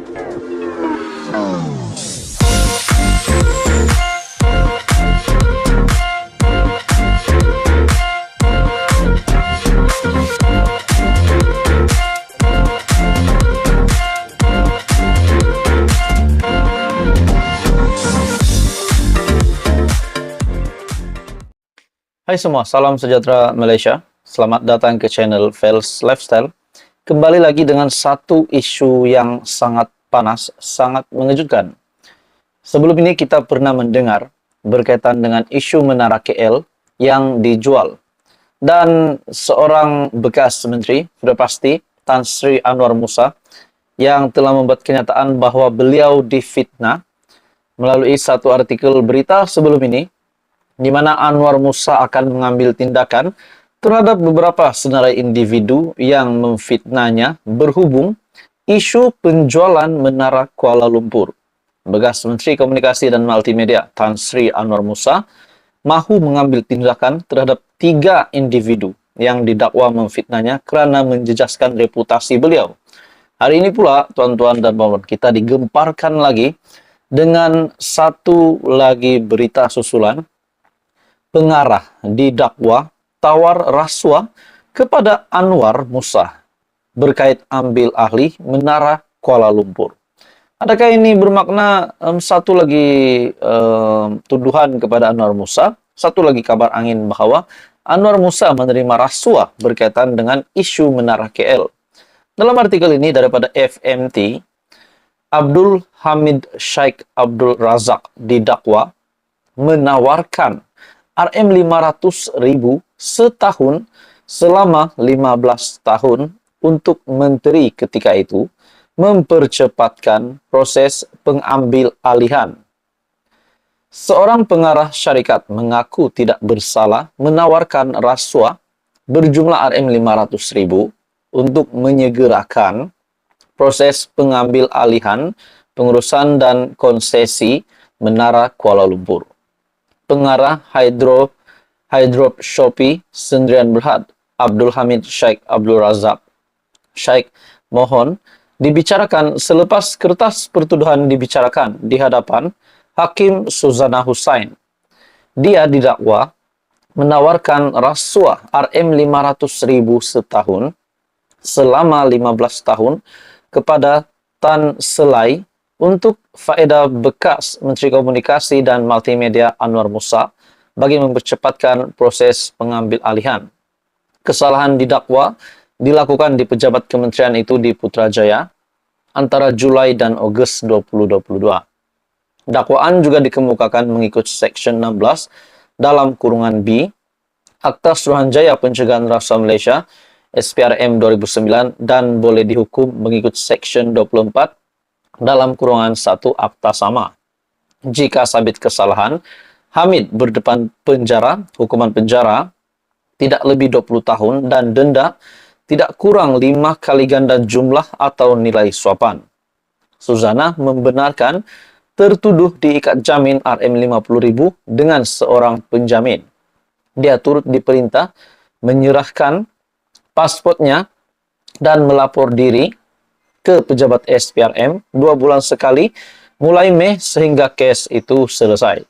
Hai semua, salam sejahtera Malaysia. Selamat datang ke channel Fels Lifestyle. Kembali lagi dengan satu isu yang sangat panas, sangat mengejutkan. Sebelum ini kita pernah mendengar berkaitan dengan isu Menara KL yang dijual. Dan seorang bekas menteri, sudah pasti, Tan Sri Anwar Musa, yang telah membuat kenyataan bahwa beliau difitnah melalui satu artikel berita sebelum ini, di mana Anwar Musa akan mengambil tindakan terhadap beberapa senarai individu yang memfitnahnya berhubung isu penjualan Menara Kuala Lumpur. Bekas Menteri Komunikasi dan Multimedia Tan Sri Anwar Musa mahu mengambil tindakan terhadap 3 individu yang didakwa memfitnahnya kerana menjejaskan reputasi beliau. Hari ini pula, tuan-tuan dan puan-puan, kita digemparkan lagi dengan satu lagi berita susulan. Pengarah didakwa tawar rasuah kepada Anwar Musa berkait ambil ahli Menara Kuala Lumpur. Adakah ini bermakna satu lagi tuduhan kepada Anwar Musa, satu lagi kabar angin bahawa Anwar Musa menerima rasuah berkaitan dengan isu Menara KL. Dalam artikel ini daripada FMT, Abdul Hamid Sheikh Abdul Razak didakwa menawarkan RM500,000 setahun selama 15 tahun untuk menteri ketika itu mempercepatkan proses pengambil alihan. Seorang pengarah syarikat mengaku tidak bersalah menawarkan rasuah berjumlah RM500,000 untuk menyegerakan proses pengambil alihan pengurusan dan konsesi Menara Kuala Lumpur. Pengarah Hydrop Shopee Sendirian Berhad Abdul Hamid Sheikh Abdul Razak Sheikh mohon dibicarakan selepas kertas pertuduhan dibicarakan di hadapan Hakim Suzana Hussain. Dia didakwa menawarkan rasuah RM500,000 setahun selama 15 tahun kepada Tan Selai untuk faedah bekas Menteri Komunikasi dan Multimedia Anwar Musa bagi mempercepatkan proses pengambil alihan. Kesalahan didakwa dilakukan di pejabat kementerian itu di Putrajaya antara Julai dan Ogos 2022. Dakwaan juga dikemukakan mengikut Seksyen 16 dalam kurungan B Akta Suruhanjaya Pencegahan Rasuah Malaysia SPRM 2009 dan boleh dihukum mengikut Seksyen 24 dalam kurungan 1 akta sama. Jika sabit kesalahan, Hamid berdepan penjara, hukuman penjara tidak lebih 20 tahun dan denda tidak kurang 5 kali ganda jumlah atau nilai suapan. Suzana membenarkan tertuduh diikat jamin RM50,000 dengan seorang penjamin. Dia turut diperintah menyerahkan pasportnya dan melapor diri ke pejabat SPRM 2 bulan sekali mulai Mei sehingga kes itu selesai.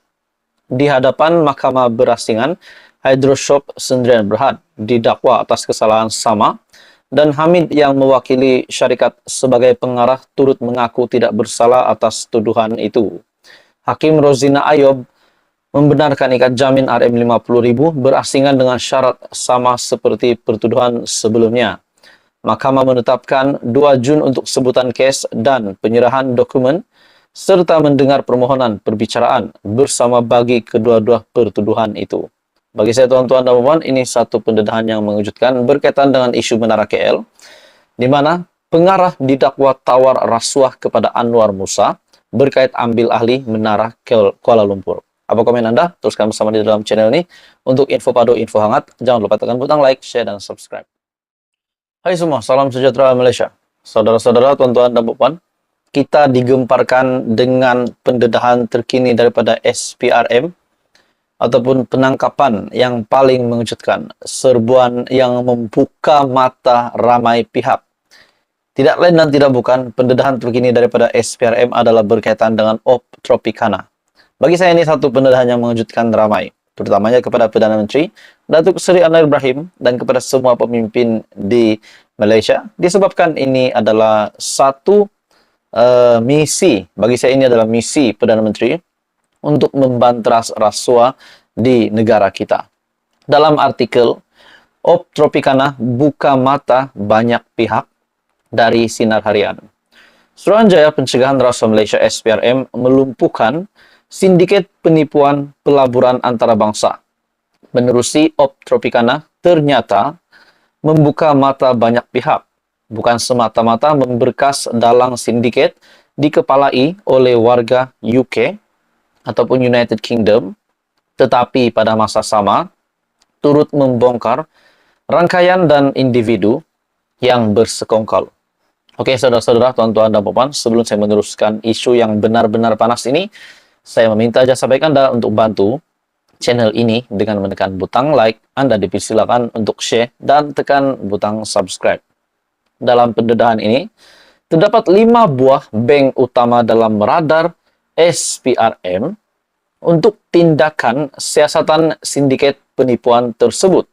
Di hadapan Mahkamah Berasingan, Hydroshop Sendirian Berhad didakwa atas kesalahan sama dan Hamid yang mewakili syarikat sebagai pengarah turut mengaku tidak bersalah atas tuduhan itu. Hakim Rozina Ayob membenarkan ikat jamin RM50,000 berasingan dengan syarat sama seperti pertuduhan sebelumnya. Mahkamah menetapkan 2 Jun untuk sebutan kes dan penyerahan dokumen serta mendengar permohonan perbicaraan bersama bagi kedua-dua pertuduhan itu. Bagi saya tuan-tuan dan puan, ini satu pendedahan yang mengejutkan berkaitan dengan isu Menara KL, di mana pengarah didakwa tawar rasuah kepada Anwar Musa berkait ambil ahli Menara Kuala Lumpur. Apa komen Anda? Teruskan bersama di dalam channel ini. Untuk info padu, info hangat, jangan lupa tekan butang like, share, dan subscribe. Hai semua, salam sejahtera Malaysia. Saudara-saudara, tuan-tuan dan puan, kita digemparkan dengan pendedahan terkini daripada SPRM ataupun penangkapan yang paling mengejutkan, serbuan yang membuka mata ramai pihak. Tidak lain dan tidak bukan, pendedahan terkini daripada SPRM adalah berkaitan dengan Op Tropicana. Bagi saya ini satu pendedahan yang mengejutkan ramai, terutamanya kepada Perdana Menteri Datuk Seri Anwar Ibrahim dan kepada semua pemimpin di Malaysia, disebabkan ini adalah satu misi, bagi saya ini adalah misi Perdana Menteri untuk membanteras rasuah di negara kita. Dalam artikel, Op Tropicana buka mata banyak pihak dari Sinar Harian. Suruhanjaya Pencegahan Rasuah Malaysia SPRM melumpuhkan sindiket penipuan pelaburan antarabangsa. Menerusi Op Tropicana ternyata membuka mata banyak pihak, bukan semata-mata memberkas dalang sindiket dikepalai oleh warga UK ataupun United Kingdom, tetapi pada masa sama turut membongkar rangkaian dan individu yang bersekongkol. Oke, saudara-saudara, tuan-tuan dan puan, sebelum saya meneruskan isu yang benar-benar panas ini, saya meminta jasa baik Anda untuk bantu channel ini dengan menekan butang like. Anda dipersilakan untuk share dan tekan butang subscribe. Dalam pendedahan ini, terdapat 5 buah bank utama dalam radar SPRM untuk tindakan siasatan sindiket penipuan tersebut.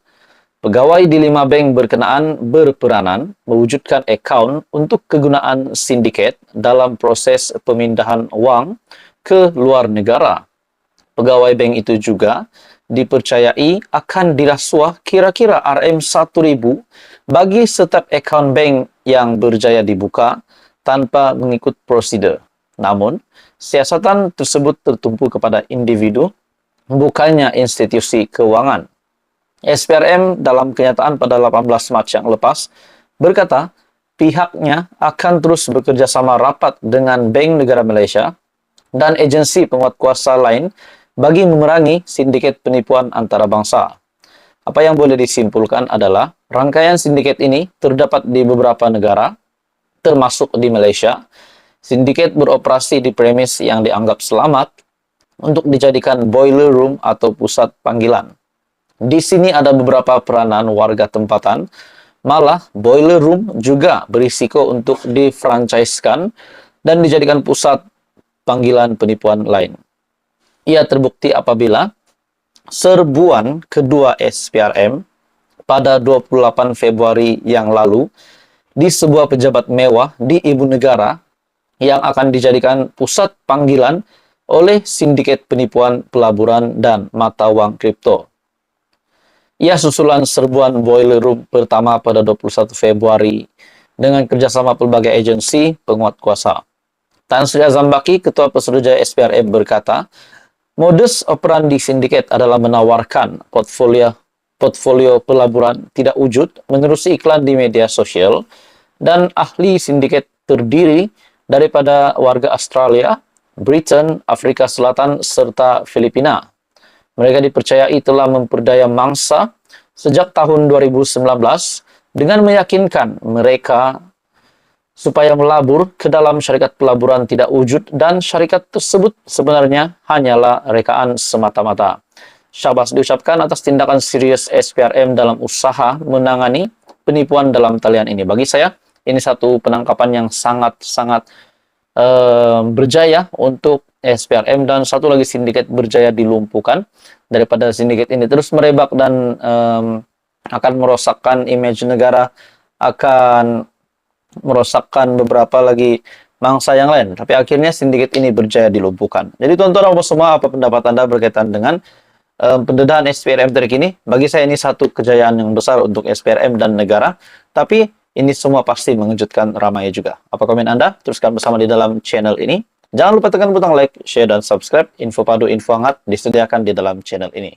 Pegawai di 5 bank berkenaan berperanan mewujudkan akaun untuk kegunaan sindiket dalam proses pemindahan wang ke luar negara. Pegawai bank itu juga dipercayai akan dirasuah kira-kira RM1.000 bagi setiap akaun bank yang berjaya dibuka tanpa mengikut prosedur. Namun, siasatan tersebut tertumpu kepada individu, bukannya institusi keuangan. SPRM dalam kenyataan pada 18 Mac yang lepas berkata pihaknya akan terus bekerja sama rapat dengan Bank Negara Malaysia dan agensi penguatkuasa lain bagi memerangi sindiket penipuan antarabangsa. Apa yang boleh disimpulkan adalah rangkaian sindiket ini terdapat di beberapa negara, termasuk di Malaysia. Sindiket beroperasi di premis yang dianggap selamat untuk dijadikan boiler room atau pusat panggilan. Di sini ada beberapa peranan warga tempatan, malah boiler room juga berisiko untuk difranchisekan dan dijadikan pusat panggilan penipuan lain. Ia terbukti apabila serbuan kedua SPRM pada 28 Februari yang lalu di sebuah pejabat mewah di ibu negara yang akan dijadikan pusat panggilan oleh sindiket penipuan pelaburan dan mata wang kripto. Ia susulan serbuan boiler room pertama pada 21 Februari dengan kerjasama pelbagai agensi penguat kuasa. Tan Sri Azam Baki, Ketua Pesuruhjaya SPRM berkata, modus operandi sindiket adalah menawarkan portfolio pelaburan tidak wujud menerusi iklan di media sosial, dan ahli sindiket terdiri daripada warga Australia, Britain, Afrika Selatan, serta Filipina. Mereka dipercayai telah memperdaya mangsa sejak tahun 2019 dengan meyakinkan mereka supaya melabur ke dalam syarikat pelaburan tidak wujud dan syarikat tersebut sebenarnya hanyalah rekaan semata-mata. Syabas diucapkan atas tindakan serius SPRM dalam usaha menangani penipuan dalam talian ini. Bagi saya, ini satu penangkapan yang sangat-sangat berjaya untuk SPRM, dan satu lagi sindiket berjaya dilumpuhkan daripada sindiket ini terus merebak dan akan merosakkan image negara, akan merosakkan beberapa lagi mangsa yang lain. Tapi akhirnya sindiket ini berjaya dilumpuhkan. Jadi tuan-tuan dan semua, apa pendapat Anda berkaitan dengan pendedahan SPRM terkini? Bagi saya ini satu kejayaan yang besar untuk SPRM dan negara. Tapi ini semua pasti mengejutkan ramai juga. Apa komen Anda? Teruskan bersama di dalam channel ini. Jangan lupa tekan butang like, share, dan subscribe. Info padu, info hangat disediakan di dalam channel ini.